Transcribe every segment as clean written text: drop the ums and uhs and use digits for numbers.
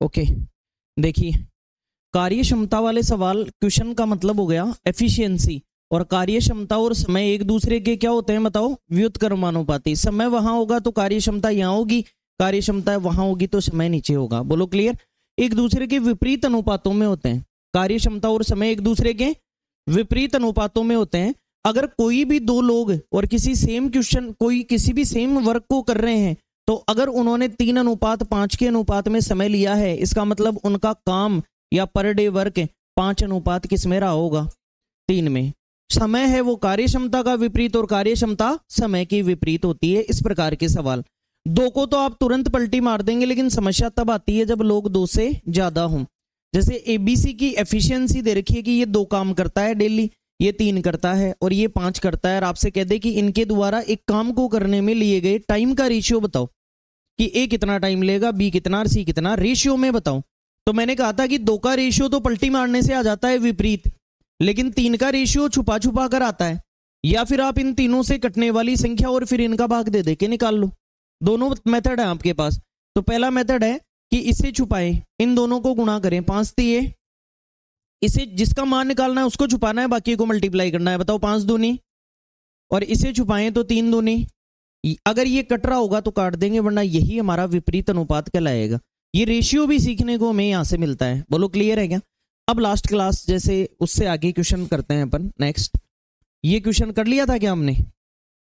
Okay, देखिए कार्य क्षमता वाले सवाल क्वेश्चन का मतलब हो गया एफिशिएंसी, और कार्य क्षमता और समय एक दूसरे के क्या होते हैं बताओ, व्युत्क्रमानुपाती। समय वहां होगा तो कार्य क्षमता यहाँ होगी, कार्य क्षमता वहां होगी तो समय नीचे होगा। बोलो क्लियर। एक दूसरे के विपरीत अनुपातों में होते हैं, कार्य क्षमता और समय एक दूसरे के विपरीत अनुपातों में होते हैं। अगर कोई भी दो लोग और किसी सेम क्वेश्चन, कोई किसी भी सेम वर्क को कर रहे हैं, तो अगर उन्होंने 3:5 के अनुपात में समय लिया है, इसका मतलब उनका काम या पर डे वर्क 5 किस में रहा होगा, 3 में। समय है वो कार्य क्षमता का विपरीत और कार्य क्षमता समय की विपरीत होती है। इस प्रकार के सवाल दो को तो आप तुरंत पलटी मार देंगे, लेकिन समस्या तब आती है जब लोग 2 से ज्यादा हों। जैसे एबीसी की एफिशिएंसी दे रखी है कि ये 2 काम करता है डेली, ये 3 करता है और ये 5 करता है, और आपसे कह दे कि इनके द्वारा एक काम को करने में लिए गए टाइम का रेशियो बताओ कि ए कितना टाइम लेगा, बी कितना और सी कितना, रेशियो में बताओ। तो मैंने कहा था कि 2 का रेशियो तो पलटी मारने से आ जाता है विपरीत, लेकिन 3 का रेशियो छुपा छुपा कर आता है। या फिर आप इन तीनों से कटने वाली संख्या और फिर इनका भाग दे के निकाल लो। दोनों मेथड है आपके पास। तो पहला मेथड है कि इसे छुपाएं, इन दोनों को गुणा करें, 5 दिए, इसे जिसका मान निकालना है उसको छुपाना है, बाकी को मल्टीप्लाई करना है। बताओ 5 दूनी, और इसे छुपाएं तो 3 दूनी। अगर ये कट रहा होगा तो काट देंगे, वरना यही हमारा विपरीत अनुपात कहलाएगा। ये रेशियो भी सीखने को हमें यहां से मिलता है। बोलो क्लियर है क्या। अब लास्ट क्लास जैसे उससे आगे क्वेश्चन करते हैं अपन। नेक्स्ट, ये क्वेश्चन कर लिया था क्या हमने।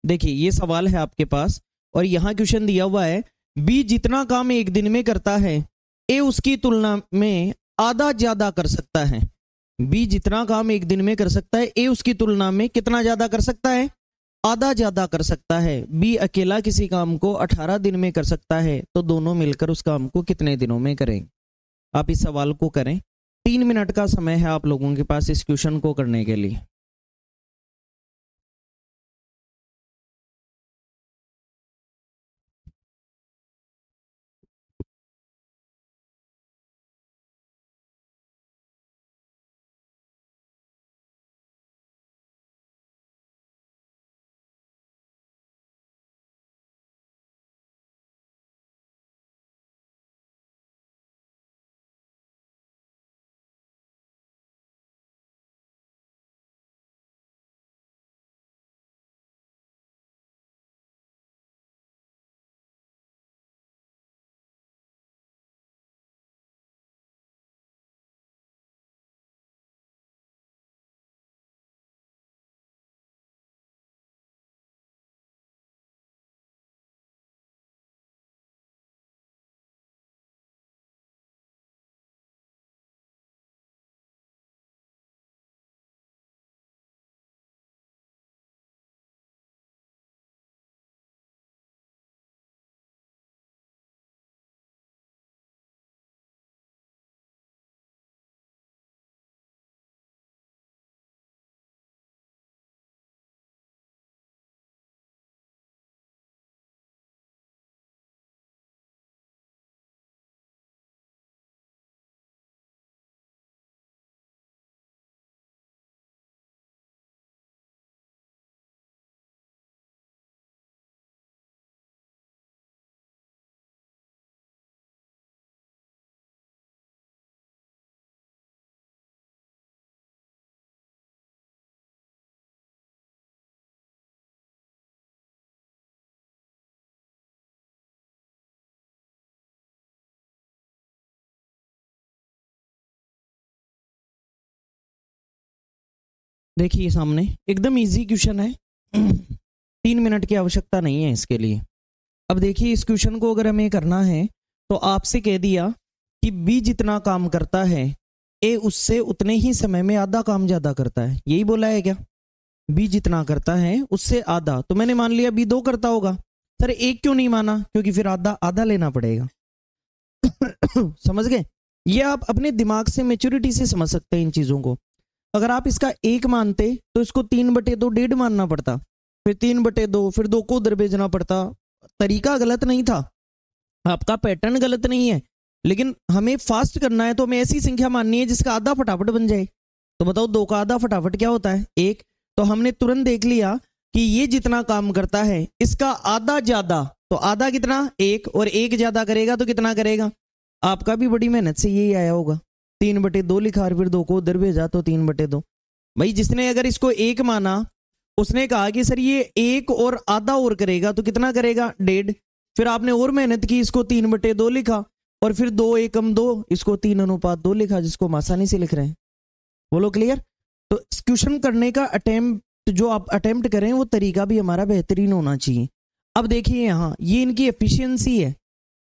देखिए ये सवाल है आपके पास और यहां क्वेश्चन दिया हुआ है, बी जितना काम एक दिन में करता है, ए उसकी तुलना में आधा ज्यादा कर सकता है। बी जितना काम एक दिन में कर सकता है, ए उसकी तुलना में कितना ज्यादा कर सकता है, आधा ज्यादा कर सकता है। बी अकेला किसी काम को 18 दिन में कर सकता है, तो दोनों मिलकर उस काम को कितने दिनों में करेंगे। आप इस सवाल को करें। 3 मिनट का समय है आप लोगों के पास इस क्वेश्चन को करने के लिए। देखिए सामने एकदम इजी क्वेश्चन है। 3 मिनट की आवश्यकता नहीं है इसके लिए। अब देखिए इस क्वेश्चन को अगर हमें करना है तो आपसे कह दिया कि बी जितना काम करता है, ए उससे उतने ही समय में आधा काम ज्यादा करता है। यही बोला है क्या, बी जितना करता है उससे आधा। तो मैंने मान लिया बी 2 करता होगा। सर एक क्यों नहीं माना, क्योंकि फिर आधा आधा लेना पड़ेगा। समझ गए। ये आप अपने दिमाग से मैच्योरिटी से समझ सकते हैं इन चीजों को। अगर आप इसका 1 मानते तो इसको 3/2 1.5 मानना पड़ता, फिर 3/2, फिर 2 को उधर भेजना पड़ता। तरीका गलत नहीं था, आपका पैटर्न गलत नहीं है, लेकिन हमें फास्ट करना है तो हमें ऐसी संख्या माननी है जिसका आधा फटाफट बन जाए। तो बताओ 2 का आधा फटाफट क्या होता है, 1। तो हमने तुरंत देख लिया कि ये जितना काम करता है इसका आधा ज्यादा, तो आधा कितना 1, और 1 ज्यादा करेगा तो कितना करेगा, आपका भी बड़ी मेहनत से यही आया होगा। 3/2 लिखा और फिर 2 को उधर भेजा तो 3/2। भाई जिसने अगर इसको 1 माना, उसने कहा कि सर ये 1 और आधा और करेगा तो कितना करेगा 1.5। फिर आपने और मेहनत की, इसको 3/2 लिखा और फिर 2 एकम 2, इसको 3:2 लिखा, जिसको हम आसानी से लिख रहे हैं। बोलो क्लियर। तो क्वेश्चन करने का अटेम्प्ट, जो आप अटेम्प्ट करें वो तरीका भी हमारा बेहतरीन होना चाहिए। अब देखिए यहाँ ये इनकी एफिशिएंसी है।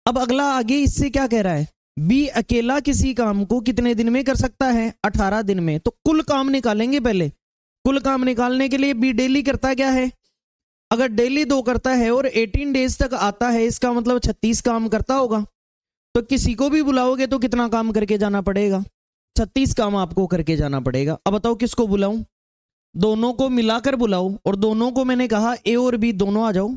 अब अगला आगे इससे क्या कह रहा है, बी अकेला किसी काम को कितने दिन में कर सकता है, 18 दिन में। तो कुल काम निकालेंगे पहले। कुल काम निकालने के लिए बी डेली करता क्या है, अगर डेली 2 करता है और 18 डेज तक आता है, इसका मतलब 36 काम करता होगा। तो किसी को भी बुलाओगे तो कितना काम करके जाना पड़ेगा, 36 काम आपको करके जाना पड़ेगा। अब बताओ किसको बुलाऊं, दोनों को मिलाकर बुलाओ, और दोनों को मैंने कहा ए और बी दोनों आ जाओ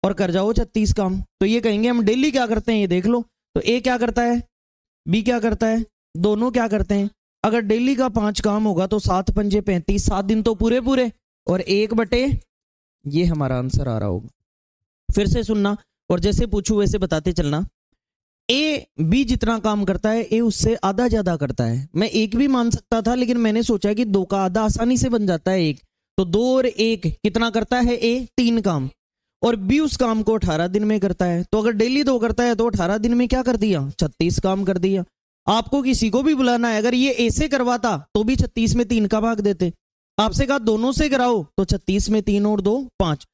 और कर जाओ 36 काम। तो ये कहेंगे हम डेली क्या करते हैं, ये देख लो। तो ए क्या करता है, बी क्या करता है, दोनों क्या करते हैं। अगर डेली का 5 काम होगा तो 7 पंजे 35, 7 दिन तो पूरे पूरे, और 1/, ये हमारा आंसर आ रहा होगा। फिर से सुनना और जैसे पूछू वैसे बताते चलना। ए बी जितना काम करता है ए उससे आधा ज्यादा करता है। मैं 1 भी मान सकता था, लेकिन मैंने सोचा कि 2 का आधा आसानी से बन जाता है 1। तो 2 और 1 कितना करता है ए, 3 काम, और बी उस काम को 18 दिन में करता है। तो अगर डेली 2 करता है तो 18 दिन में क्या कर दिया, 36 काम कर दिया। आपको किसी को भी बुलाना है, अगर ये ए से करवाता तो भी 36 में 3 का भाग देते। आपसे कहा दोनों से कराओ तो 36 में 3 और 2 5।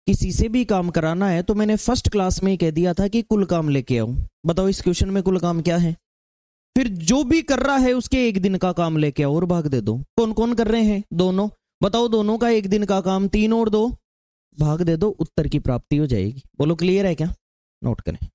किसी से भी काम कराना है तो मैंने फर्स्ट क्लास में ही कह दिया था कि कुल काम लेके आओ। बताओ इस क्वेश्चन में कुल काम क्या है, फिर जो भी कर रहा है उसके 1 दिन का काम लेके आओ और भाग दे दो। कौन कौन कर रहे हैं, दोनों। बताओ दोनों का 1 दिन का काम, 3 और 2 भाग दे दो, उत्तर की प्राप्ति हो जाएगी। बोलो क्लियर है क्या, नोट करें।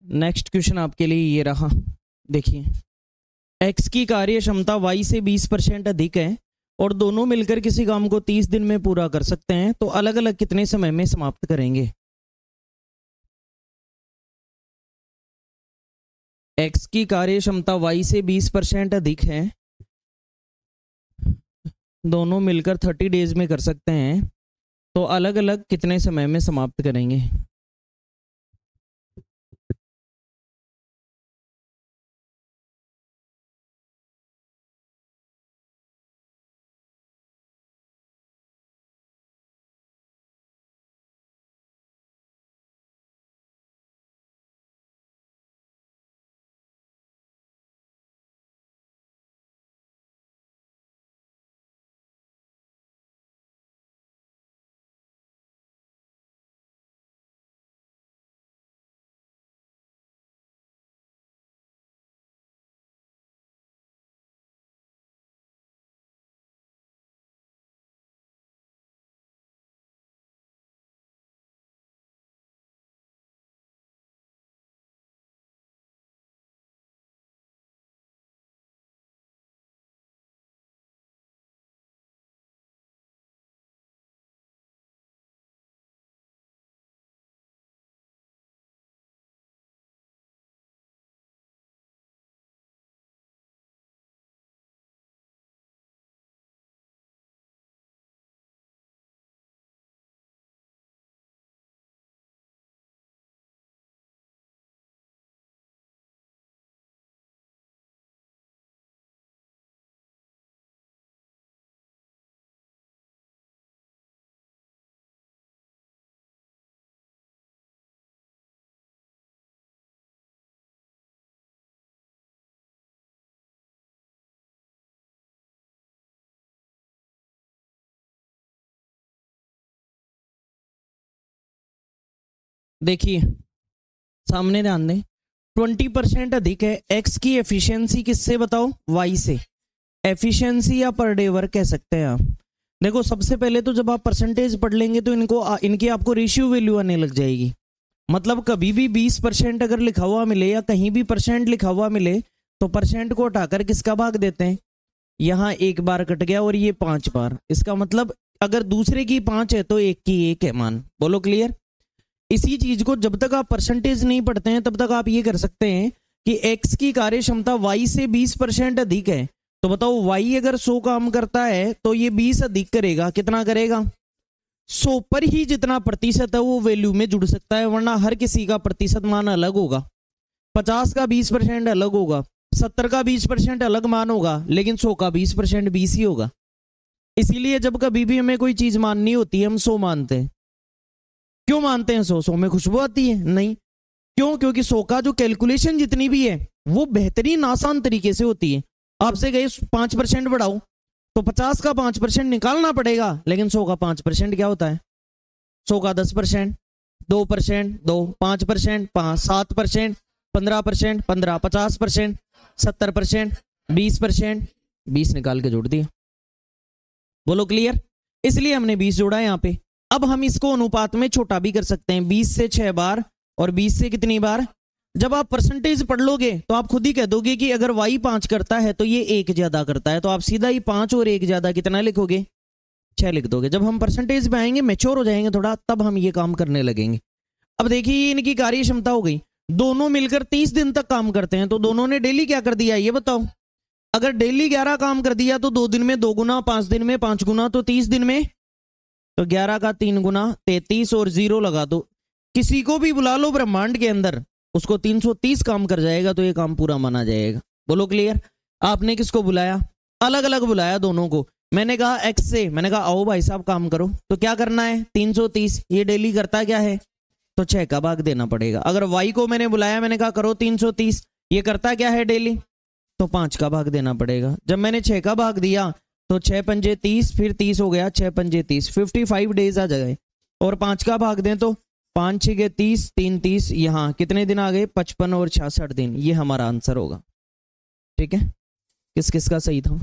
नेक्स्ट क्वेश्चन आपके लिए ये रहा, देखिए। एक्स की कार्य क्षमता वाई से 20% अधिक है और दोनों मिलकर किसी काम को 30 दिन में पूरा कर सकते हैं, तो अलग अलग कितने समय में समाप्त करेंगे। एक्स की कार्य क्षमता वाई से 20% अधिक है, दोनों मिलकर 30 डेज में कर सकते हैं, तो अलग अलग कितने समय में समाप्त करेंगे। देखिए सामने ध्यान दें, 20% अधिक है। एक्स की एफिशिएंसी किससे बताओ? वाई से। एफिशिएंसी या पर डे वर्क कह सकते हैं आप। देखो सबसे पहले तो जब आप परसेंटेज पढ़ लेंगे तो इनकी आपको रेशियो वैल्यू आने लग जाएगी। मतलब कभी भी 20% अगर लिखा हुआ मिले या कहीं भी परसेंट लिखा हुआ मिले तो परसेंट को हटाकर किसका भाग देते हैं? यहाँ एक बार कट गया और ये 5 बार। इसका मतलब अगर दूसरे की 5 है तो एक की 1 है मान। बोलो क्लियर? इसी चीज को जब तक आप परसेंटेज नहीं पढ़ते हैं तब तक आप ये कर सकते हैं कि एक्स की कार्य क्षमता वाई से 20% अधिक है, तो बताओ वाई अगर 100 काम करता है तो ये 20 अधिक करेगा। कितना करेगा? 100 पर ही जितना प्रतिशत है वो वैल्यू में जुड़ सकता है, वरना हर किसी का प्रतिशत मान अलग होगा। 50 का 20% अलग होगा, 70 का 20% अलग मान होगा, लेकिन 100 का 20% 20 ही होगा। इसीलिए जब कभी भी हमें कोई चीज माननी होती है हम 100 मानते हैं। क्यों मानते हैं 100? 100 में खुशबू आती है? नहीं। क्यों? क्योंकि 100 का जो कैलकुलेशन जितनी भी है वो बेहतरीन आसान तरीके से होती है। आपसे गए 5% बढ़ाओ तो 50 का 5% निकालना पड़ेगा, लेकिन 100 का 5% क्या होता है? 100 का 10%, 2%, 2, 5%, 5, 7%, 15%, 15, 50%, 70%, 20%, 20 निकाल के जोड़ दिया। बोलो क्लियर? इसलिए हमने 20 जोड़ा यहाँ पे। अब हम इसको अनुपात में छोटा भी कर सकते हैं, 20 से 6 बार और 20 से कितनी बार? जब आप परसेंटेज पढ़ लोगे तो आप खुद ही कह दोगे कि अगर y 5 करता है तो ये 1 ज्यादा करता है, तो आप सीधा ही 5 और 1 ज्यादा कितना लिखोगे? 6 लिख दोगे। जब हम परसेंटेज पे आएंगे, मेच्योर हो जाएंगे थोड़ा, तब हम ये काम करने लगेंगे। अब देखिए इनकी कार्य क्षमता हो गई, दोनों मिलकर 30 दिन तक काम करते हैं, तो दोनों ने डेली क्या कर दिया ये बताओ? अगर डेली 11 काम कर दिया तो 2 दिन में 2 गुना, 5 दिन में 5 गुना, तो 30 दिन में तो 11 का 3 गुना 33 और 0 लगा दो। किसी को भी बुला लो ब्रह्मांड के अंदर, उसको 330 काम कर जाएगा तो ये काम पूरा माना जाएगा। बोलो क्लियर? आपने किसको बुलाया? अलग अलग बुलाया दोनों को। मैंने कहा एक्स से, मैंने कहा आओ भाई साहब काम करो, तो क्या करना है? 330। ये डेली करता क्या है? तो 6 का भाग देना पड़ेगा। अगर वाई को मैंने बुलाया, मैंने कहा करो 330, ये करता क्या है डेली? तो 5 का भाग देना पड़ेगा। जब मैंने 6 का भाग दिया तो 6 पंजे 30, फिर 30 हो गया, 6 पंजे 30, 55 डेज आ जाए। और 5 का भाग दें तो 5 6 के 30, 3 30, यहाँ कितने दिन आ गए? 55 और 66 दिन। ये हमारा आंसर होगा। ठीक है? किस किस का सही था?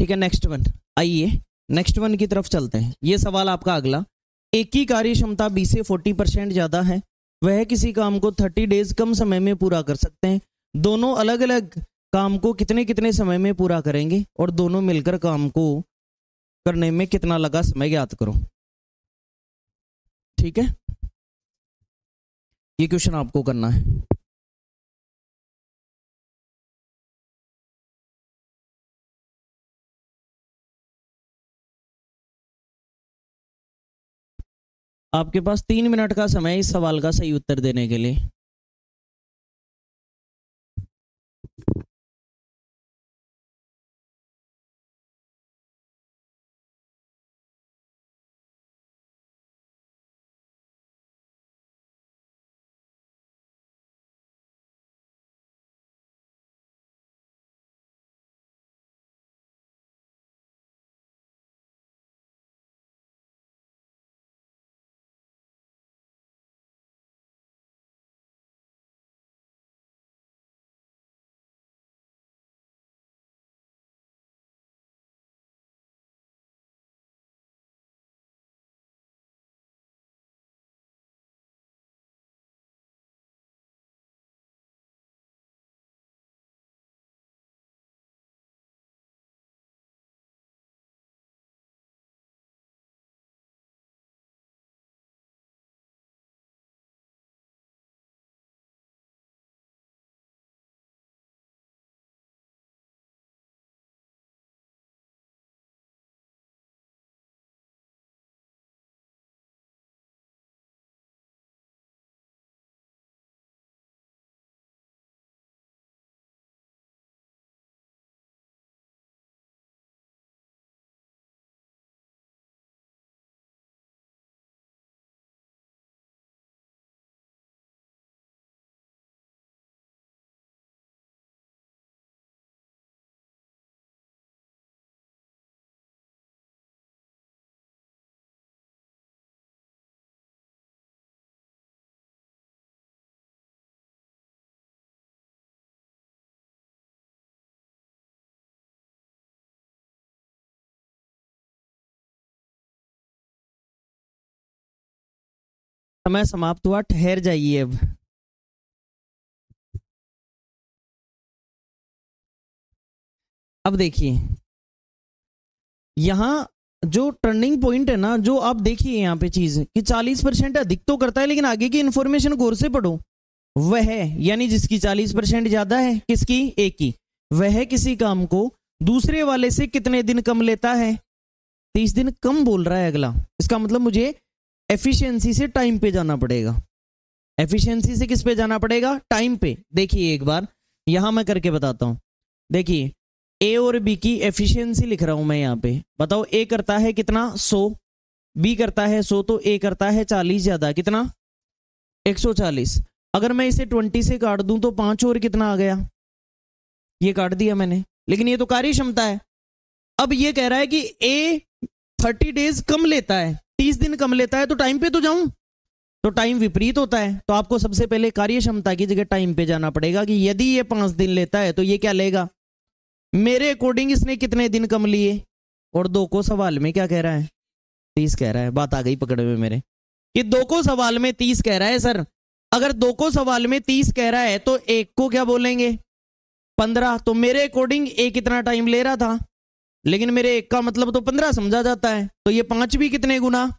ठीक है, नेक्स्ट वन, आइए नेक्स्ट वन की तरफ चलते हैं। ये सवाल आपका अगला, एक की कार्य क्षमता 20 से 40% ज्यादा है, वह किसी काम को 30 डेज कम समय में पूरा कर सकते हैं। दोनों अलग अलग काम को कितने कितने समय में पूरा करेंगे और दोनों मिलकर काम को करने में कितना लगा समय ज्ञात करो। ठीक है, ये क्वेश्चन आपको करना है। आपके पास 3 मिनट का समय इस सवाल का सही उत्तर देने के लिए। समय समाप्त हुआ, ठहर जाइए अब। अब देखिए यहां जो टर्निंग पॉइंट है ना, जो आप देखिए यहाँ पे चीज कि 40% अधिक तो करता है, लेकिन आगे की इंफॉर्मेशन गौर से पढ़ो। वह यानी जिसकी 40% ज्यादा है, किसकी? एक की। वह किसी काम को दूसरे वाले से कितने दिन कम लेता है? 30 दिन कम बोल रहा है अगला। इसका मतलब मुझे एफिशिएंसी से टाइम पे जाना पड़ेगा। एफिशिएंसी से किस पे जाना पड़ेगा? टाइम पे। देखिए एक बार यहां मैं करके बताता हूं। देखिए ए और बी की एफिशिएंसी लिख रहा हूं मैं यहां पे। बताओ ए करता है कितना? 100, बी करता है 100, तो ए करता है 40 ज्यादा। कितना? 140। अगर मैं इसे 20 से काट दूं तो 5 और कितना आ गया? ये काट दिया मैंने, लेकिन ये तो कार्य क्षमता है। अब ये कह रहा है कि ए 30 डेज कम लेता है, 30 दिन कम लेता है, तो टाइम पे तो जाऊं, तो टाइम विपरीत होता है। तो आपको सबसे पहले कार्य क्षमता की जगह टाइम पे जाना पड़ेगा कि यदि ये 5 दिन लेता है तो ये क्या लेगा? मेरे अकॉर्डिंग इसने कितने दिन कम लिए? और 2 को सवाल में क्या कह रहा है? 30 कह रहा है। बात आ गई पकड़ में मेरे कि 2 को सवाल में 30 कह रहा है। सर अगर 2 को सवाल में 30 कह रहा है तो 1 को क्या बोलेंगे? 15। तो मेरे अकॉर्डिंग ए कितना टाइम ले रहा था, लेकिन मेरे 1 का मतलब तो 15 समझा जाता है। तो ये 5 भी कितने गुना?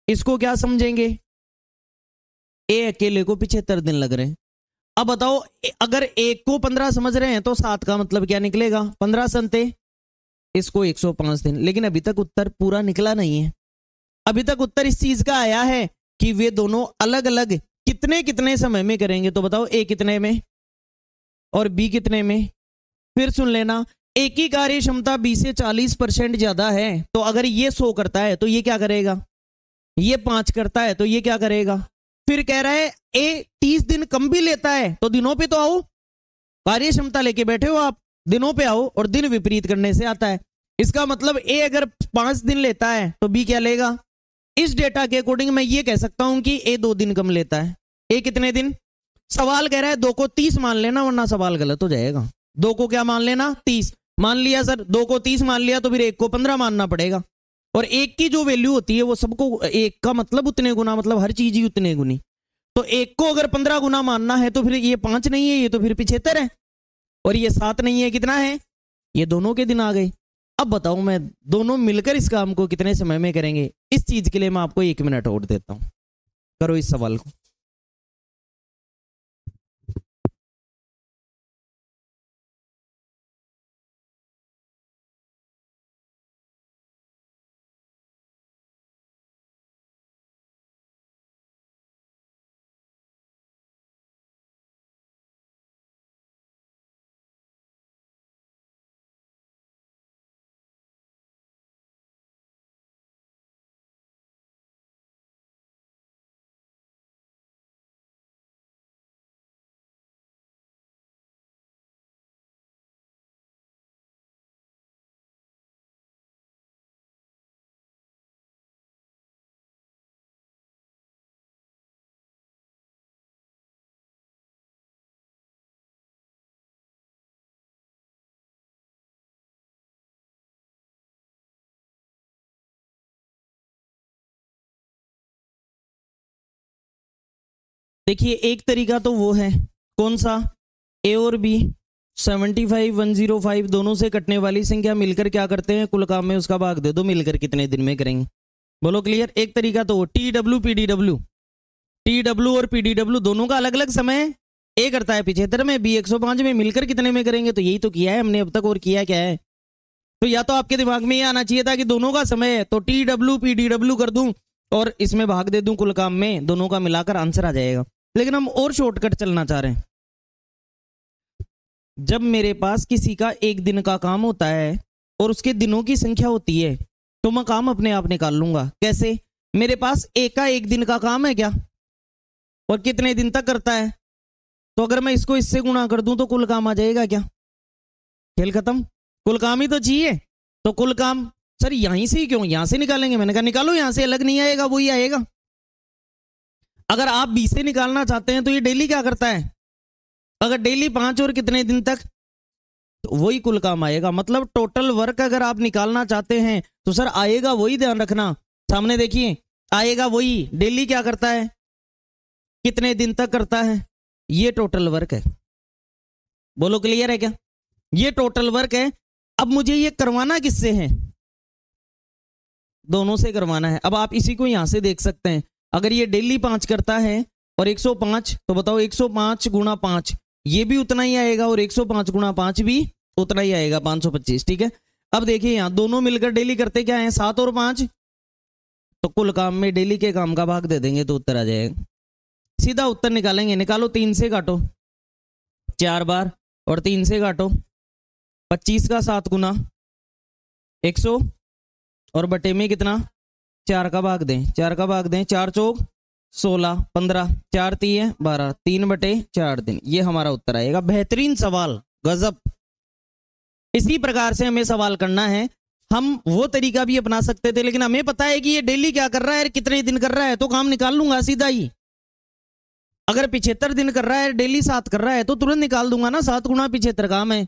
इसको क्या समझेंगे? ए अकेले को 75 दिन लग रहे हैं। अब बताओ अगर 1 को 15 समझ रहे हैं तो 7 का मतलब क्या निकलेगा? 15 संते, इसको 105 दिन। लेकिन अभी तक उत्तर पूरा निकला नहीं है। अभी तक उत्तर इस चीज का आया है कि वे दोनों अलग अलग कितने कितने समय में करेंगे। तो बताओ ए कितने में और बी कितने में? फिर सुन लेना, ए की कार्य क्षमता 20 से 40% ज्यादा है, तो अगर ये 100 करता है तो ये क्या करेगा? ये 5 करता है तो ये क्या करेगा? फिर कह रहा है ए 30 दिन कम भी लेता है, तो दिनों पे तो आओ। कार्य क्षमता लेके बैठे हो आप, दिनों पे आओ। और दिन विपरीत करने से आता है। इसका मतलब ए अगर 5 दिन लेता है तो बी क्या लेगा? इस डेटा के अकॉर्डिंग मैं ये कह सकता हूं कि ए 2 दिन कम लेता है। ए कितने दिन? सवाल कह रहा है 2 को 30 मान लेना, वरना सवाल गलत हो जाएगा। 2 को क्या मान लेना? 30। मान लिया सर, 2 को 30 मान लिया तो फिर 1 को 15 मानना पड़ेगा। और 1 की जो वैल्यू होती है वो सबको, 1 का मतलब उतने गुना, मतलब हर चीज ही उतने गुनी। तो 1 को अगर 15 गुना मानना है तो फिर ये 5 नहीं है, ये तो फिर 75 है। और ये 7 नहीं है, कितना है? ये दोनों के दिन आ गए। अब बताओ मैं दोनों मिलकर इस काम को कितने समय में करेंगे? इस चीज के लिए मैं आपको 1 मिनट और देता हूं, करो इस सवाल को। देखिए एक तरीका तो वो है, कौन सा? ए और बी 75 105 दोनों से कटने वाली संख्या मिलकर क्या करते हैं? कुल काम में उसका भाग दे दो, मिलकर कितने दिन में करेंगे? बोलो क्लियर। एक तरीका तो T W PDW, T W और पीडीडब्ल्यू दोनों का अलग अलग समय है। ए करता है 75 में, बी 105 में, मिलकर कितने में करेंगे? तो यही तो किया है हमने अब तक, और किया क्या है? तो या तो आपके दिमाग में ये आना चाहिए था कि दोनों का समय है तो टी डब्ल्यू पीडीडब्ल्यू कर दूं और इसमें भाग दे दूं कुल काम में, दोनों का मिलाकर आंसर आ जाएगा। लेकिन हम और शॉर्टकट चलना चाह रहे हैं। जब मेरे पास किसी का एक दिन का काम होता है और उसके दिनों की संख्या होती है तो मैं काम अपने आप निकाल लूंगा। कैसे? मेरे पास एक का एक दिन का काम है क्या, और कितने दिन तक करता है, तो अगर मैं इसको इससे गुणा कर दूं तो कुल काम आ जाएगा क्या? खेल खत्म। कुल काम ही तो चाहिए। तो कुल काम सर यहीं से ही क्यों, यहां से निकालेंगे? मैंने कहा निकालो, यहां से अलग नहीं आएगा, वही आएगा। अगर आप 20 से निकालना चाहते हैं तो ये डेली क्या करता है? अगर डेली 5 और कितने दिन तक, तो वही कुल काम आएगा। मतलब टोटल वर्क अगर आप निकालना चाहते हैं तो सर आएगा वही, ध्यान रखना। सामने देखिए, आएगा वही। डेली क्या करता है, कितने दिन तक करता है, ये टोटल वर्क है। बोलो क्लियर है क्या? ये टोटल वर्क है। अब मुझे ये करवाना किससे है? दोनों से करवाना है। अब आप इसी को यहां से देख सकते हैं। अगर ये डेली 5 करता है और 105, तो बताओ 105 गुणा 5 ये भी उतना ही आएगा, और 105 गुणा 5 भी उतना ही आएगा, 525। ठीक है। अब देखिए यहां दोनों मिलकर डेली करते क्या है? 7 और 5। तो कुल काम में डेली के काम का भाग दे देंगे तो उत्तर आ जाएगा। सीधा उत्तर निकालेंगे। निकालो, 3 से काटो 4 बार, और 3 से काटो 25 का 7 गुना 100, और बटे में कितना? 4 का भाग दें, 4 का भाग दें, 4 चौक 16, 15, 4 तीय 12, 3/4 दिन। ये हमारा उत्तर आएगा। बेहतरीन सवाल, गजब। इसी प्रकार से हमें सवाल करना है। हम वो तरीका भी अपना सकते थे, लेकिन हमें पता है कि ये डेली क्या कर रहा है, कितने दिन कर रहा है, तो काम निकाल लूंगा सीधा ही। अगर 75 दिन कर रहा है, डेली 7 कर रहा है, तो तुरंत निकाल दूंगा ना, 7 गुणा 75 काम है।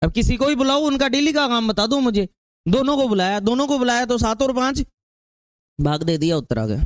अब किसी को भी बुलाओ, उनका डेली का काम बता दो मुझे। दोनों को बुलाया, दोनों को बुलाया तो 7 और 5 भाग दे दिया, उत्तर आ गया।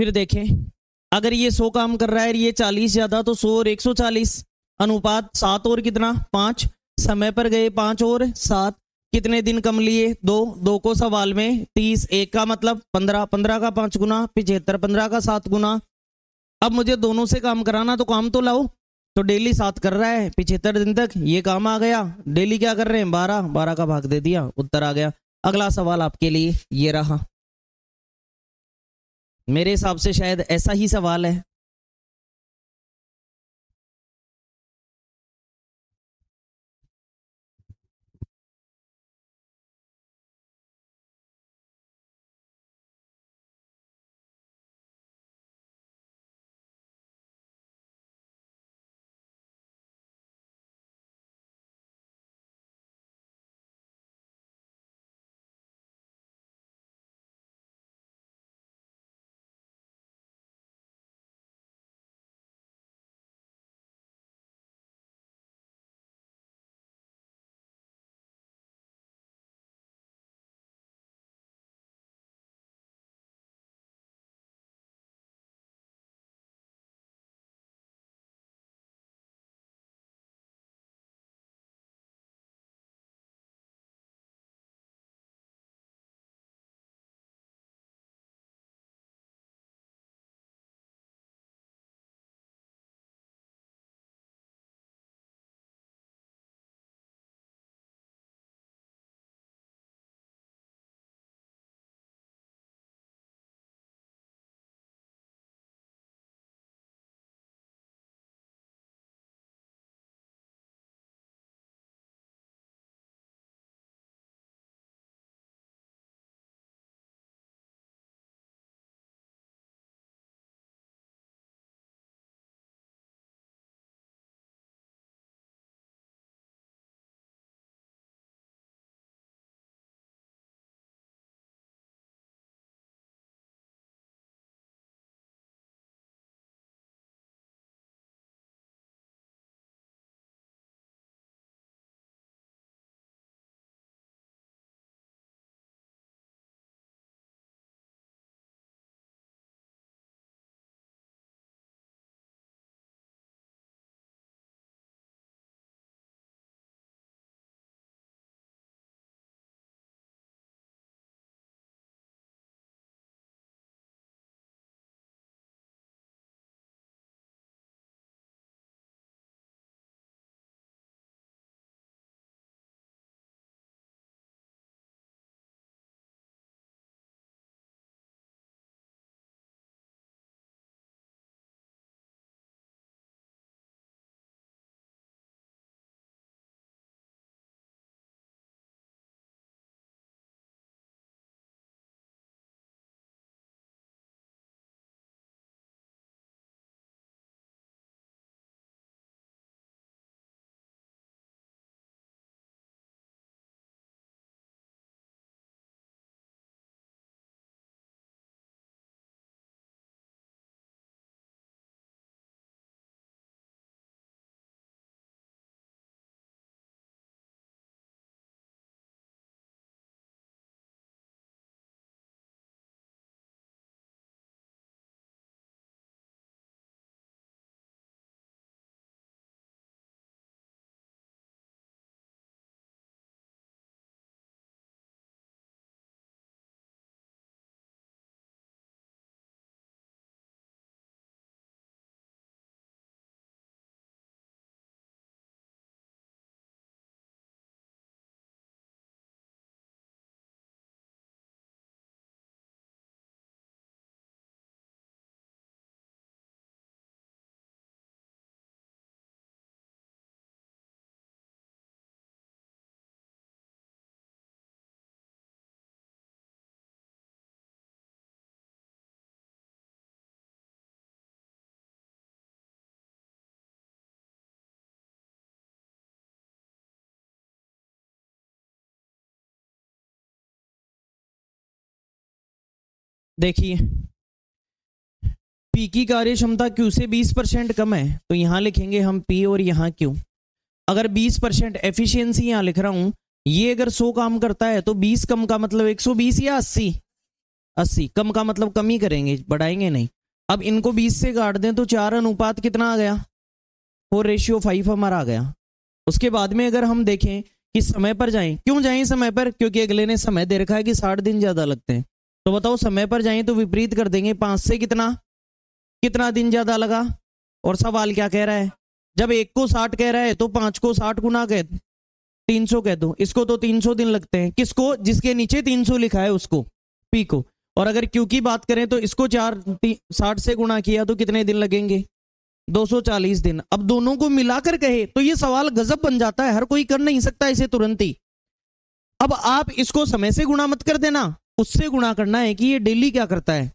फिर देखें, अगर ये 100 काम कर रहा है, ये 40 ज्यादा, तो 100 और 140 अनुपात 7 और कितना 5, समय पर गए 5 और 7, कितने दिन कम लिए 2, 2 को सवाल में 30, 1 का मतलब 15, 15 का 5 गुना 75, 15 का 7 गुना। अब मुझे दोनों से काम कराना, तो काम तो लाओ। तो डेली 7 कर रहा है 75 दिन तक, ये काम आ गया। डेली क्या कर रहे हैं 12, 12 का भाग दे दिया, उत्तर आ गया। अगला सवाल आपके लिए ये रहा, मेरे हिसाब से शायद ऐसा ही सवाल है। देखिए, P की कार्य क्षमता Q से 20% कम है, तो यहां लिखेंगे हम P और यहां Q। अगर 20% एफिशिएंसी यहां लिख रहा हूं, ये अगर 100 काम करता है तो 20 कम का मतलब 120 या 80, 80। कम का मतलब कम ही करेंगे, बढ़ाएंगे नहीं। अब इनको 20 से काट दें तो 4 अनुपात कितना आ गया, 4:5 हमारा आ गया। उसके बाद में अगर हम देखें कि समय पर जाएं, क्यों जाएं समय पर, क्योंकि अगले ने समय दे रखा है कि 60 दिन ज्यादा लगते हैं। तो बताओ समय पर जाएं तो विपरीत कर देंगे, 5 से कितना दिन ज्यादा लगा। और सवाल क्या कह रहा है, जब 1 को 60 कह रहा है तो 5 को 60 गुना कह 300 कह दो। इसको तो 300 दिन लगते हैं, किसको, जिसके नीचे 300 लिखा है उसको, पी को। और अगर क्यू की बात करें तो इसको 60 से गुणा किया तो कितने दिन लगेंगे, 240 दिन। अब दोनों को मिलाकर कहे तो ये सवाल गजब बन जाता है, हर कोई कर नहीं सकता इसे तुरंत ही। अब आप इसको समय से गुणा मत कर देना, उससे गुणा करना है कि ये डेली क्या करता है।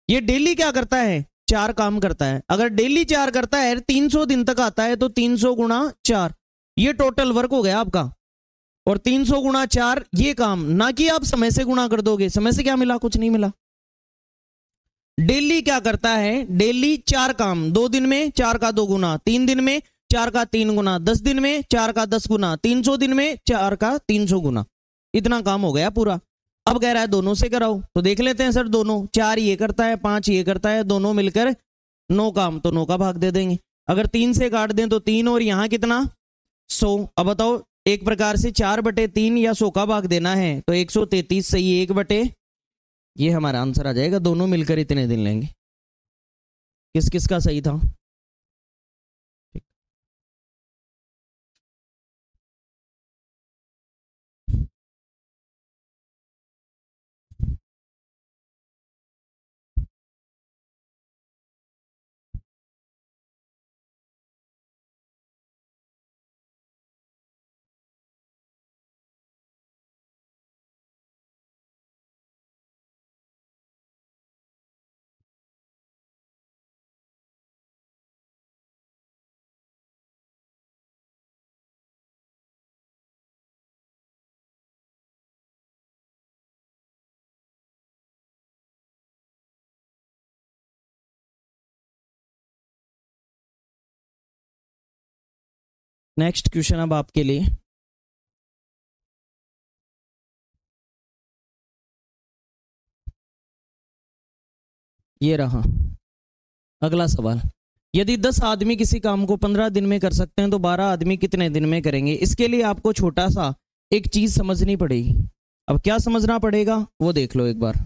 ये डेली क्या करता है, 4 काम करता है। अगर डेली 4 करता है, 300 दिन तक आता है, तो 300 गुणा 4, ये टोटल वर्क हो गया आपका। और 300 गुणा 4 ये काम, ना कि आप समय से गुणा कर दोगे। समय से क्या मिला, कुछ नहीं मिला। डेली क्या करता है, डेली 4 काम, 2 दिन में 4 का 2 गुना, 3 दिन में 4 का 3 गुना, 10 दिन में 4 का 10 गुना, 300 दिन में 4 का 300 गुना, इतना काम हो गया पूरा। अब कह रहा है दोनों से कराओ, तो देख लेते हैं सर दोनों, 4 ये करता है, 5 ये करता है, दोनों मिलकर 9 काम, तो 9 का भाग दे देंगे। अगर 3 से काट दें तो 3, और यहां कितना 100। अब बताओ, एक प्रकार से 4/3 या 100 का भाग देना है तो 133 सही 1/, ये हमारा आंसर आ जाएगा। दोनों मिलकर इतने दिन लेंगे। किस किस का सही था, नेक्स्ट क्वेश्चन अब आपके लिए। ये रहा अगला सवाल, यदि 10 आदमी किसी काम को 15 दिन में कर सकते हैं तो 12 आदमी कितने दिन में करेंगे। इसके लिए आपको छोटा सा एक चीज समझनी पड़ेगी। अब क्या समझना पड़ेगा वो देख लो एक बार।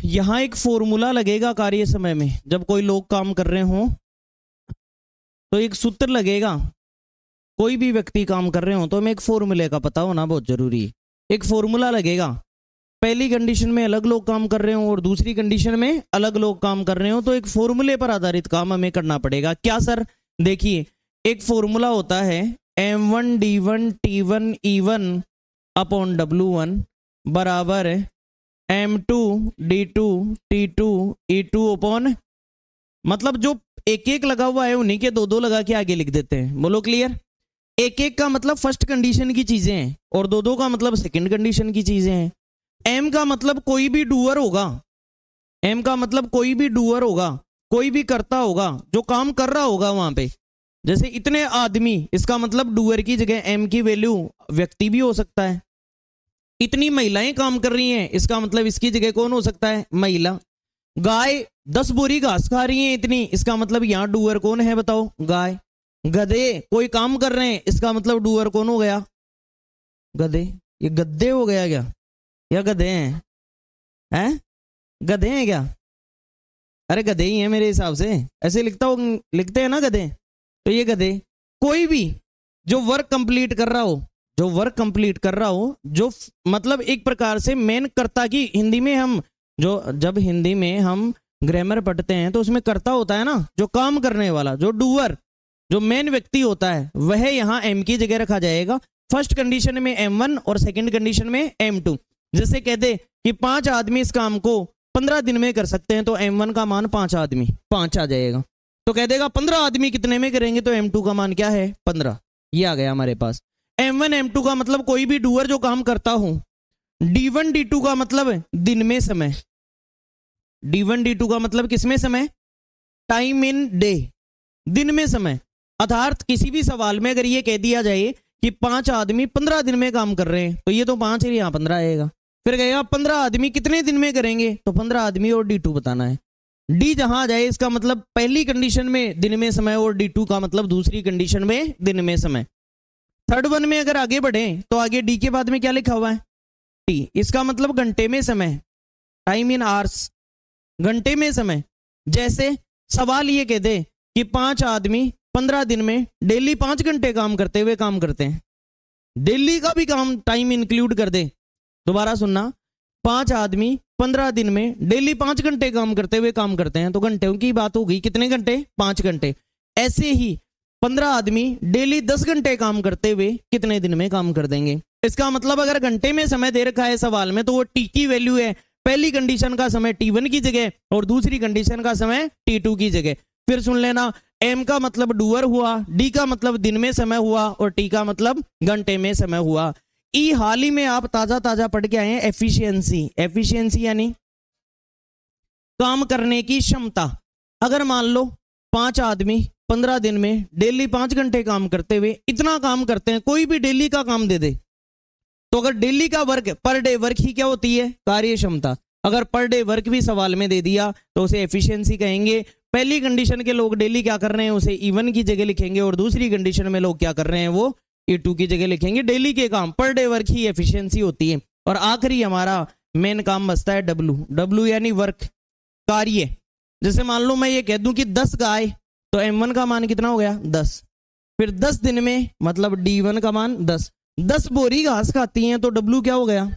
यहां एक फॉर्मूला लगेगा कार्य समय में, जब कोई लोग काम कर रहे हो तो एक सूत्र लगेगा। कोई भी व्यक्ति काम कर रहे हो तो हमें एक फॉर्मूले का पता होना बहुत जरूरी है। एक फॉर्मूला लगेगा, पहली कंडीशन में अलग लोग काम कर रहे हो और दूसरी कंडीशन में अलग लोग काम कर रहे हो, तो एक फॉर्मूले पर आधारित काम हमें करना पड़ेगा। क्या सर, देखिए एक फॉर्मूला होता है M1 D1 T1 E1 upon W1 बराबर M2 D2 T2 E2 upon, मतलब जो एक एक लगा हुआ है उन्हीं के 2-2 लगा के आगे लिख देते हैं। बोलो क्लियर। एक एक का मतलब फर्स्ट कंडीशन की चीजें हैं और 2-2 का मतलब सेकंड कंडीशन की चीजें हैं। एम का मतलब कोई भी डूअर होगा, एम का मतलब कोई भी डूअर होगा, कोई भी करता होगा जो काम कर रहा होगा वहां पे। जैसे इतने आदमी, इसका मतलब डूअर की जगह एम की वैल्यू व्यक्ति भी हो सकता है। इतनी महिलाएं काम कर रही हैं, इसका मतलब इसकी जगह कौन हो सकता है, महिला। गाय 10 बोरी घास खा रही है इतनी, इसका मतलब यहां डूअर कौन है बताओ, गाय। गधे कोई काम कर रहे हैं, इसका मतलब डूअर कौन हो गया, गधे। ये गद्दे हो गया क्या, या गधे हैं गधे हैं क्या, अरे गधे ही हैं मेरे हिसाब से, ऐसे लिखते हैं ना गधे, तो ये गधे। कोई भी जो वर्क कंप्लीट कर रहा हो, जो वर्क कंप्लीट कर रहा हो, जो मतलब एक प्रकार से मेन कर्ता की, हिंदी में हम जब हिंदी में हम ग्रामर पढ़ते हैं तो उसमें कर्ता होता है ना, जो काम करने वाला, जो डूअर, जो मेन व्यक्ति होता है, वह यहां एम की जगह रखा जाएगा। फर्स्ट कंडीशन में M1 और सेकंड कंडीशन में M2। जैसे कह दे कि 5 आदमी इस काम को 15 दिन में कर सकते हैं तो M1 का मान 5 आदमी 5 आ जाएगा। तो कह देगा 15 आदमी कितने में करेंगे, तो M2 का मान क्या है 15, ये आ गया हमारे पास। M1 M2 का मतलब कोई भी डूअर जो काम करता हो। D1 D2 का मतलब दिन में समय, D1 D2 का मतलब किसमें समय, टाइम इन डे, दिन में समय। अर्थात किसी भी सवाल में अगर ये कह दिया जाए कि 5 आदमी 15 दिन में काम कर रहे हैं, तो ये तो 5 है, यहाँ 15 आएगा। फिर कहेगा 15 आदमी कितने दिन में करेंगे, तो 15 आदमी और D2 बताना है। डी जहां आ जाए इसका मतलब पहली कंडीशन में दिन में समय और D2 का मतलब दूसरी कंडीशन में दिन में समय। थर्ड वन में अगर आगे बढ़े तो आगे डी के बाद में क्या लिखा हुआ है, टी, इसका मतलब घंटे में समय, टाइम इन आवर्स, घंटे में समय। जैसे सवाल ये कह दे कि 5 आदमी 15 दिन में डेली 5 घंटे काम करते हुए काम करते हैं, डेली का भी काम टाइम इंक्लूड कर दे। दोबारा सुनना, 5 आदमी 15 दिन में डेली 5 घंटे काम करते हुए काम करते हैं, तो घंटों की बात होगी, कितने घंटे, 5 घंटे। ऐसे ही 15 आदमी डेली 10 घंटे काम करते हुए कितने दिन में काम कर देंगे। इसका मतलब अगर घंटे में समय दे रखा है सवाल में, तो वो टी की वैल्यू है पहली कंडीशन का समय T1 की जगह और दूसरी कंडीशन का समय T2 की जगह। फिर सुन लेना, एम का मतलब डूअर हुआ, डी का मतलब दिन में समय हुआ और टी का मतलब घंटे में समय हुआ। ई हाल ही में आप ताजा ताजा पढ़ के आए हैं एफिशिएंसी। एफिशिएंसी यानी काम करने की क्षमता। अगर मान लो 5 आदमी 15 दिन में डेली 5 घंटे काम करते हुए इतना काम करते हैं, कोई भी डेली का काम दे दे, तो अगर डेली का वर्क, पर डे वर्क ही क्या होती है, कार्य क्षमता। अगर पर डे वर्क भी सवाल में दे दिया तो उसे एफिशिएंसी कहेंगे। पहली कंडीशन के लोग डेली क्या कर रहे हैं उसे E1 की जगह लिखेंगे और दूसरी कंडीशन में लोग क्या कर रहे हैं वो E2 की जगह लिखेंगे। डेली के काम, पर डे वर्क ही एफिशिएंसी होती है। और आखिरी हमारा मेन काम बचता है W। W यानी वर्क, कार्य। जैसे मान लो मैं ये कह दूं कि 10 गाय, तो M1 का मान कितना हो गया, 10। फिर 10 दिन में मतलब D1 का मान 10। 10 बोरी घास खाती हैं तो W क्या हो गया,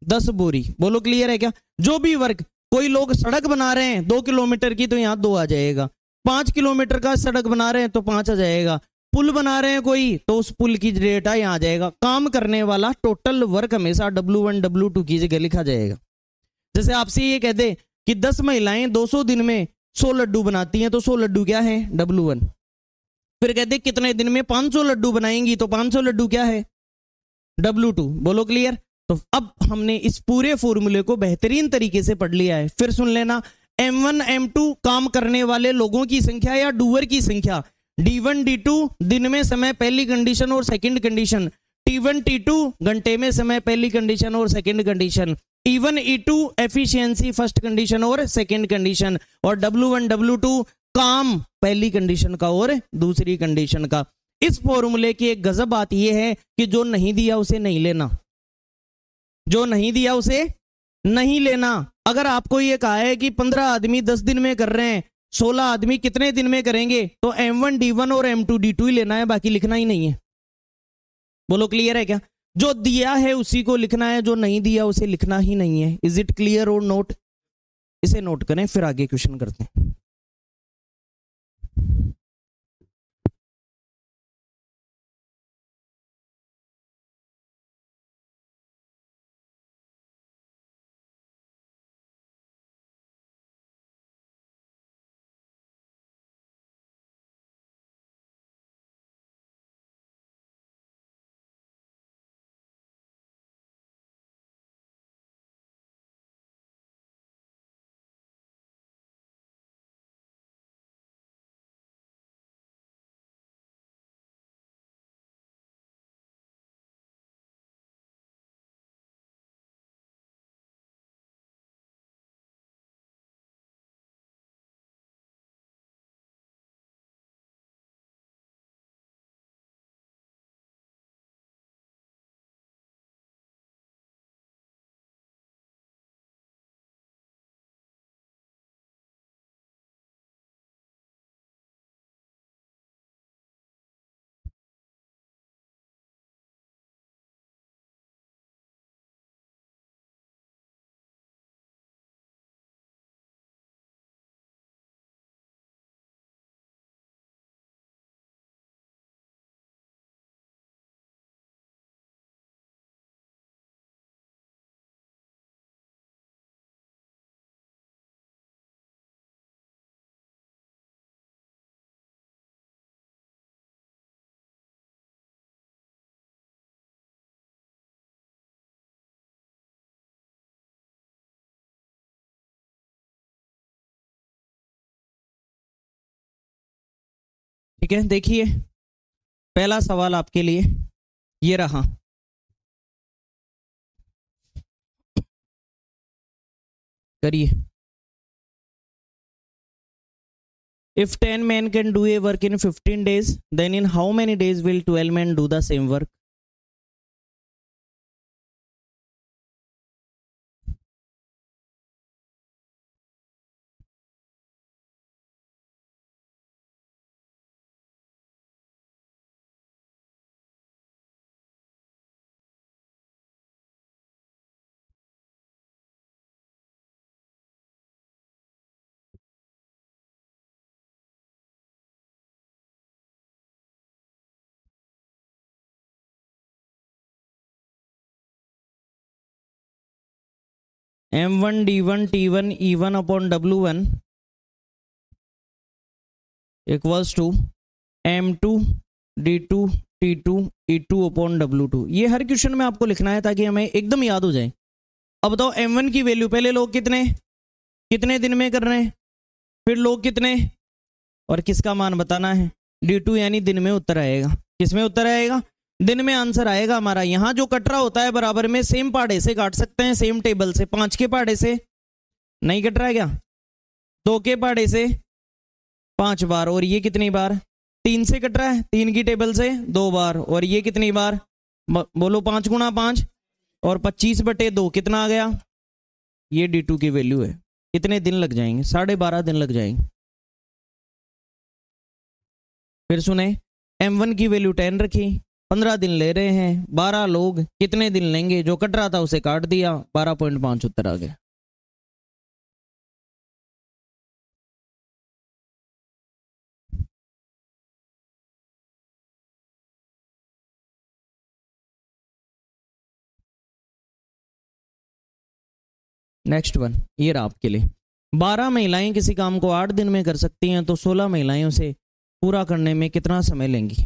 10 बोरी। बोलो क्लियर है क्या। जो भी वर्क, कोई लोग सड़क बना रहे हैं 2 किलोमीटर की, तो यहाँ 2 आ जाएगा। 5 किलोमीटर का सड़क बना रहे हैं तो 5 आ जाएगा। पुल बना रहे हैं कोई, तो उस पुल की रेट है यहाँ आ जाएगा। काम करने वाला टोटल वर्क हमेशा W1 W2 की जगह लिखा जाएगा। जैसे आपसे ये कह दे कि 10 महिलाएं 200 दिन में 100 लड्डू बनाती हैं, तो 100 लड्डू क्या है, W1। फिर कहते कितने दिन में 500 लड्डू बनाएंगी, तो 500 लड्डू क्या है, W2। बोलो क्लियर। तो अब हमने इस पूरे फॉर्मूले को बेहतरीन तरीके से पढ़ लिया है। फिर सुन लेना, M1 M2 काम करने वाले लोगों की संख्या या डूअर की संख्या, D1 D2 दिन में समय पहली कंडीशन और सेकंड कंडीशन, T1 T2 घंटे में समय पहली कंडीशन और second condition, E1 E2 efficiency first condition और सेकंड कंडीशन, और W1 W2 काम पहली कंडीशन का और दूसरी कंडीशन का। इस फॉर्मूले की एक गजब बात यह है कि जो नहीं दिया उसे नहीं लेना, जो नहीं दिया उसे नहीं लेना। अगर आपको यह कहा है कि 15 आदमी 10 दिन में कर रहे हैं, 16 आदमी कितने दिन में करेंगे, तो M1 D1 और M2 D2 ही लेना है, बाकी लिखना ही नहीं है। बोलो क्लियर है क्या। जो दिया है उसी को लिखना है, जो नहीं दिया उसे लिखना ही नहीं है। इज इट क्लियर और नोट, इसे नोट करें फिर आगे क्वेश्चन करते हैं। ठीक है, देखिए पहला सवाल आपके लिए ये रहा। करिए। If 10 men can do a work in 15 days, then in how many days will 12 men do the same work? M1 D1 T1 E1 upon W1 equals to M2 D2 T2 E2 upon W2। ये हर question में आपको लिखना है ताकि हमें एकदम याद हो जाए। अब बताओ M1 की वैल्यू, पहले लोग कितने कितने दिन में कर रहे हैं, फिर लोग कितने, और किसका मान बताना है। D2 यानी दिन में उत्तर आएगा। किस में उत्तर आएगा? दिन में आंसर आएगा हमारा। यहां जो कट रहा होता है बराबर में सेम पहाड़े से काट सकते हैं, सेम टेबल से। 5 के पहाड़े से नहीं कट रहा है क्या? 2 के पहाड़े से 5 बार, और ये कितनी बार? 3 से कट रहा है, 3 की टेबल से 2 बार, और ये कितनी बार? बोलो 5 गुणा 5 और 25/2 कितना आ गया? ये D2 की वैल्यू है। कितने दिन लग जाएंगे? 12.5 दिन लग जाएंगे। फिर सुने, M1 की वैल्यू 10 रखी, 15 दिन ले रहे हैं, 12 लोग कितने दिन लेंगे? जो कट रहा था उसे काट दिया, 12.5 उत्तर आ गया। नेक्स्ट वन ये रहा आपके लिए। 12 महिलाएं किसी काम को 8 दिन में कर सकती हैं, तो 16 महिलाएं उसे पूरा करने में कितना समय लेंगी?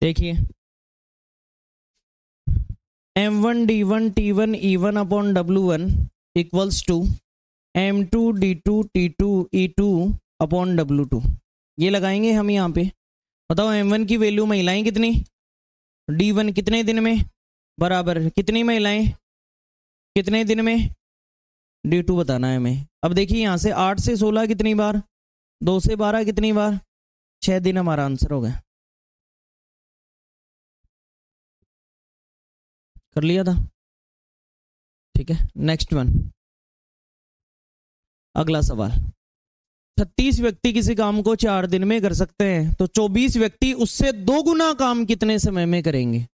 देखिए, M1 D1 T1 E1 upon W1 equals to M2 D2 T2 E2 upon W2। ये लगाएंगे हम यहाँ पे। बताओ M1 की वैल्यू महिलाएं कितनी, D1 कितने दिन में, बराबर कितनी महिलाएं कितने दिन में, D2 बताना है हमें। अब देखिए यहाँ से 8 से 16 कितनी बार, 2 से 12 कितनी बार, 6 दिन हमारा आंसर हो गया। कर लिया था, ठीक है। नेक्स्ट वन, अगला सवाल। 36 व्यक्ति किसी काम को 4 दिन में कर सकते हैं, तो 24 व्यक्ति उससे 2 गुना काम कितने समय में करेंगे?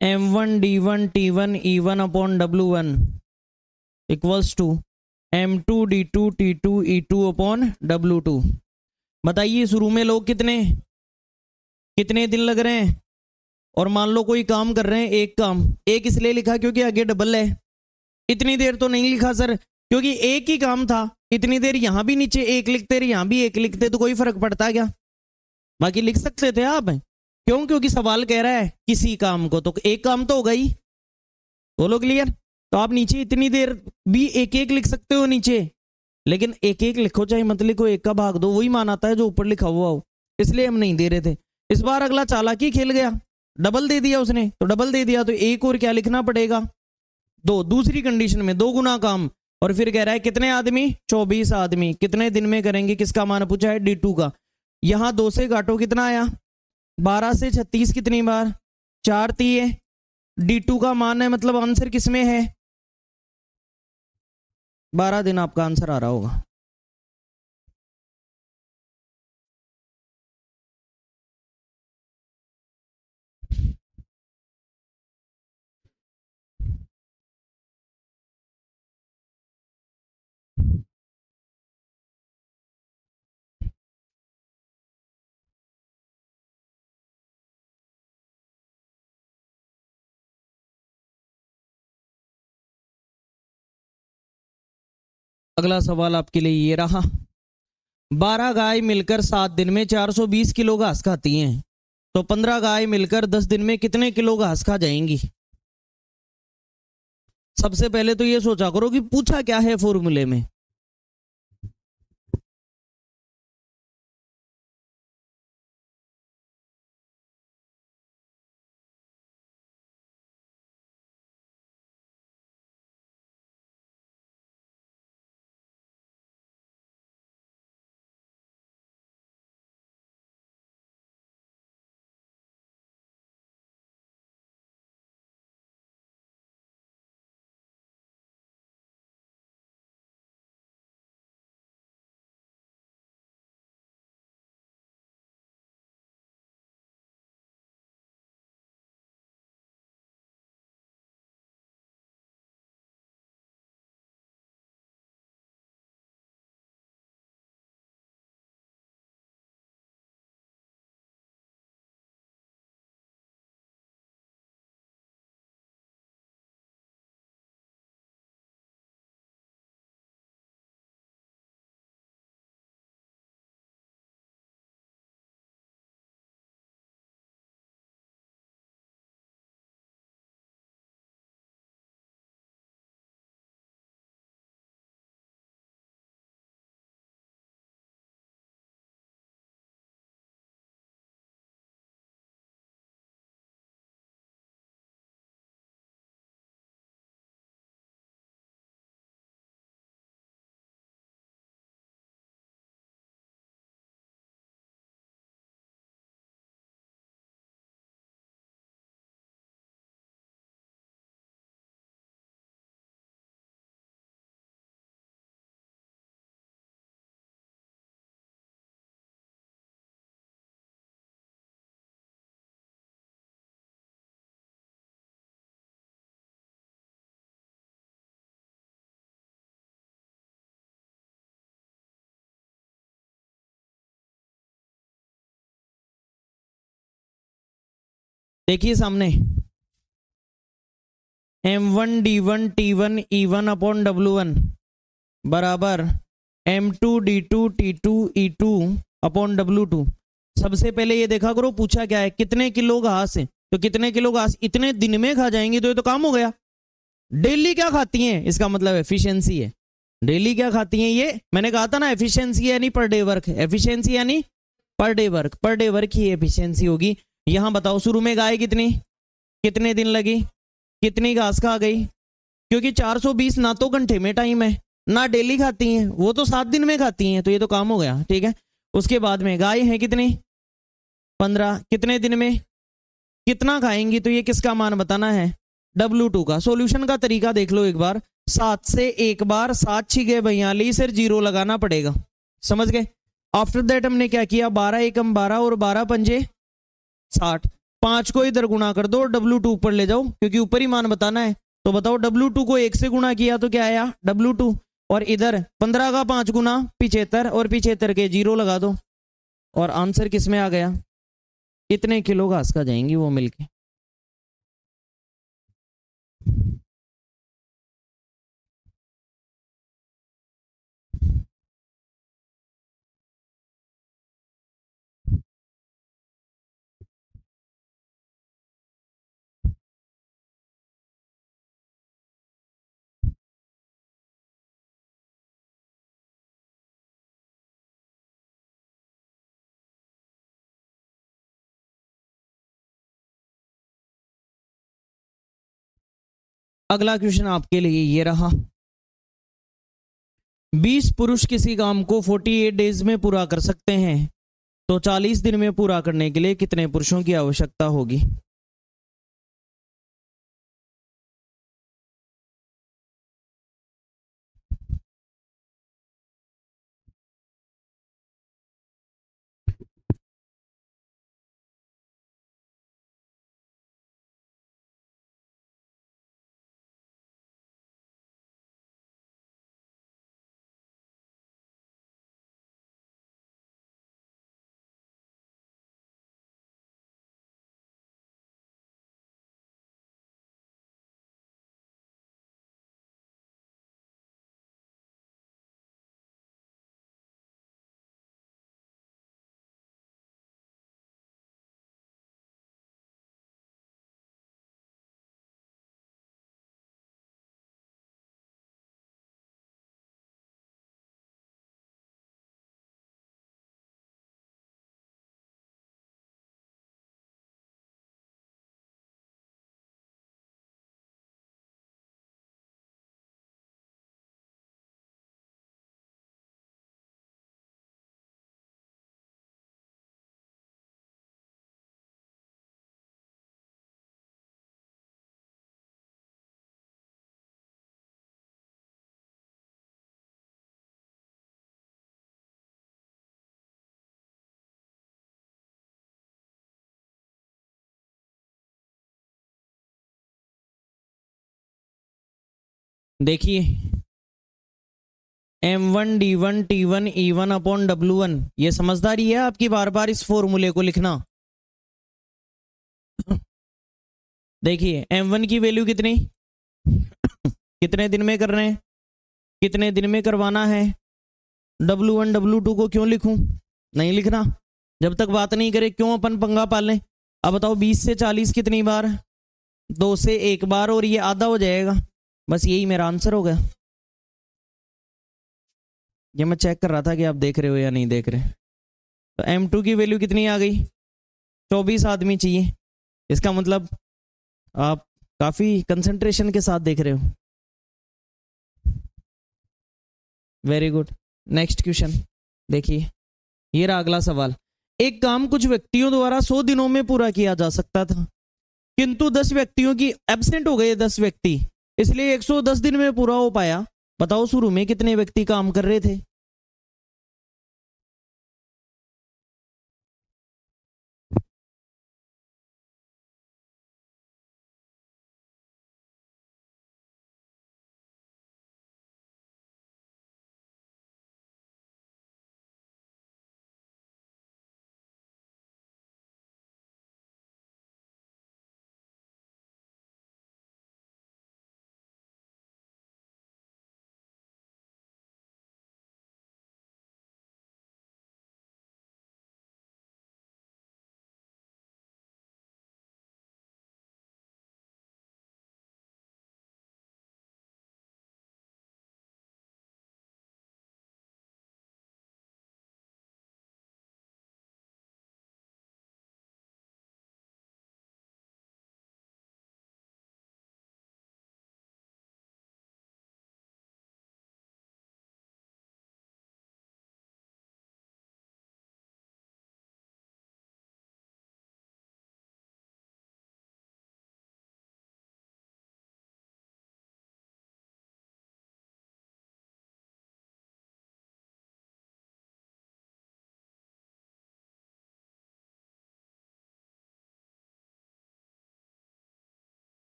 M1 D1 T1 E1 upon W1 equals to M2 D2 T2 E2 upon W2। बताइए शुरू में लोग कितने दिन लग रहे हैं, और मान लो कोई काम कर रहे हैं, एक काम, एक इसलिए लिखा क्योंकि आगे डबल है। इतनी देर तो नहीं लिखा सर क्योंकि एक ही काम था, इतनी देर यहां भी नीचे एक लिखते यहां भी एक लिखते तो कोई फर्क पड़ता क्या? बाकी लिख सकते थे आप, क्यों? क्योंकि सवाल कह रहा है किसी काम को, तो एक काम तो होगा ही। बोलो क्लियर? तो आप नीचे इतनी देर भी एक एक लिख सकते हो नीचे, लेकिन एक एक लिखो चाहे मत लिखो, एक का भाग दो, वही मान आता है जो ऊपर लिखा हुआ हो, इसलिए हम नहीं दे रहे थे। इस बार अगला चालाकी खेल गया, डबल दे दिया उसने, तो डबल दे दिया तो एक और क्या लिखना पड़ेगा, 2। दूसरी कंडीशन में 2 गुना काम, और फिर कह रहा है कितने आदमी, 24 आदमी, कितने दिन में करेंगे, किसका मान पूछा है, D2 का। यहां 2 से घाटो कितना आया, 12 से 36 कितनी बार, 4 तिये, D2 का मान है, मतलब आंसर किसमें है, 12 दिन आपका आंसर आ रहा होगा। अगला सवाल आपके लिए ये रहा, 12 गाय मिलकर 7 दिन में 420 किलो घास खाती हैं, तो 15 गाय मिलकर 10 दिन में कितने किलो घास खा जाएंगी? सबसे पहले तो ये सोचा करो कि पूछा क्या है फॉर्मूले में। देखिए सामने M1 D1 T1 E1 upon W1 बराबर M2 D2 T2 E2 upon W2। सबसे पहले ये देखा करो पूछा क्या है, कितने किलो घास है, तो कितने किलो घास इतने दिन में खा जाएंगी, तो ये तो काम हो गया। डेली क्या खाती हैं, इसका मतलब एफिशिएंसी है। डेली क्या खाती हैं, ये मैंने कहा था ना, एफिशिएंसी यानी पर डे वर्क, एफिशिएंसी यानी पर डे वर्क ही एफिशिएंसी होगी। यहां बताओ शुरू में गाय कितने दिन लगी, कितनी घास खा गई, क्योंकि 420 ना तो घंटे में टाइम है ना डेली खाती हैं, वो तो 7 दिन में खाती हैं, तो ये तो काम हो गया। ठीक है, उसके बाद में गाय है कितनी, 15, कितने दिन में कितना खाएंगी, तो ये किसका मान बताना है, W2 का। सॉल्यूशन का तरीका देख लो एक बार, 7 से एक बार 7 6 42 फिर 0 लगाना पड़ेगा, समझ गए। आफ्टर दैट हमने क्या किया, 12 एकम 12 और 12 पंजे 60, 5 को इधर गुणा कर दो और W2 ऊपर ले जाओ, क्योंकि ऊपर ही मान बताना है, तो बताओ W2 को 1 से गुणा किया तो क्या आया W2, और इधर 15 का 5 गुना 75, और 75 के 0 लगा दो, और आंसर किस में आ गया, कितने किलो घास का जाएंगी वो मिलके। अगला क्वेश्चन आपके लिए ये रहा, 20 पुरुष किसी काम को 48 डेज में पूरा कर सकते हैं, तो 40 दिन में पूरा करने के लिए कितने पुरुषों की आवश्यकता होगी। देखिए M1 D1 T1 E1/W1, ये समझदारी है आपकी बार बार इस फॉर्मूले को लिखना। देखिए M1 की वैल्यू कितनी, कितने दिन में कर रहे हैं, कितने दिन में करवाना है। W1 W2 को क्यों लिखूं, नहीं लिखना, जब तक बात नहीं करे क्यों अपन पंगा पालें। अब बताओ 20 से 40 कितनी बार, 2 से 1 बार, और ये आधा हो जाएगा, बस यही मेरा आंसर हो गया। ये मैं चेक कर रहा था कि आप देख रहे हो या नहीं देख रहे। तो M2 की वैल्यू कितनी आ गई, 24 आदमी चाहिए, इसका मतलब आप काफी कंसंट्रेशन के साथ देख रहे हो। Very good. नेक्स्ट क्वेश्चन देखिए, ये रहा अगला सवाल, एक काम कुछ व्यक्तियों द्वारा 100 दिनों में पूरा किया जा सकता था, किंतु 10 व्यक्तियों की एब्सेंट हो गए 10 व्यक्ति, इसलिए 110 दिन में पूरा हो पाया। बताओ शुरू में कितने व्यक्ति काम कर रहे थे।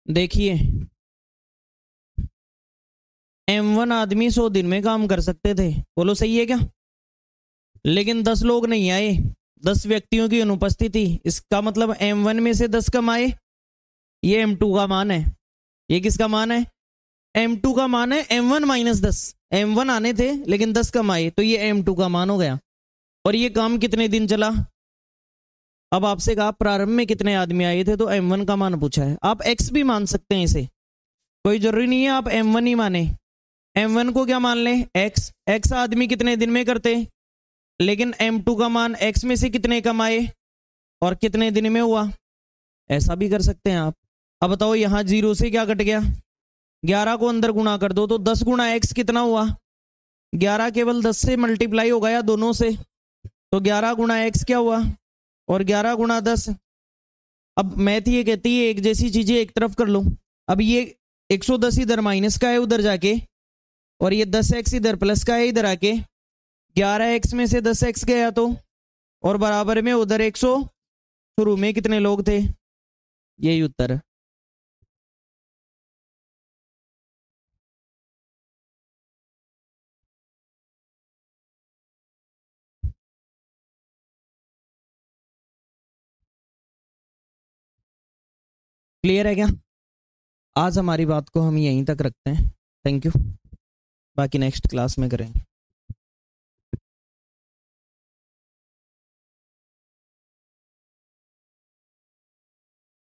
देखिए M1 आदमी 100 दिन में काम कर सकते थे, बोलो सही है क्या? लेकिन 10 लोग नहीं आए, 10 व्यक्तियों की अनुपस्थिति, इसका मतलब M1 में से 10 कम आए। ये M2 का मान है। ये किसका मान है? M2 का मान है M1 माइनस 10। M1 आने थे लेकिन 10 कम आए, तो ये M2 का मान हो गया। और ये काम कितने दिन चला? अब आपसे कहा प्रारंभ में कितने आदमी आए थे, तो M1 का मान पूछा है। आप X भी मान सकते हैं इसे, कोई जरूरी नहीं है आप M1 ही माने। M1 को क्या मान लें? X आदमी कितने दिन में करते, लेकिन M2 का मान X में से कितने कम आए और कितने दिन में हुआ, ऐसा भी कर सकते हैं आप। अब बताओ यहाँ 0 से क्या कट गया? 11 को अंदर गुणा कर दो, तो 10 गुणा X कितना हुआ? 11 केवल 10 से मल्टीप्लाई हो गया दोनों से, तो 11 गुणा X क्या हुआ? और 11 गुणा 10। अब मैथ ये कहती है एक जैसी चीजें एक तरफ कर लो। अब ये 110 इधर माइनस का है उधर जाके, और ये 10x इधर प्लस का है इधर आके, 11x में से 10x गया तो, और बराबर में उधर 100। शुरू में कितने लोग थे? यही उत्तर है। क्लियर है क्या? आज हमारी बात को हम यहीं तक रखते हैं। थैंक यू, बाकी नेक्स्ट क्लास में करेंगे।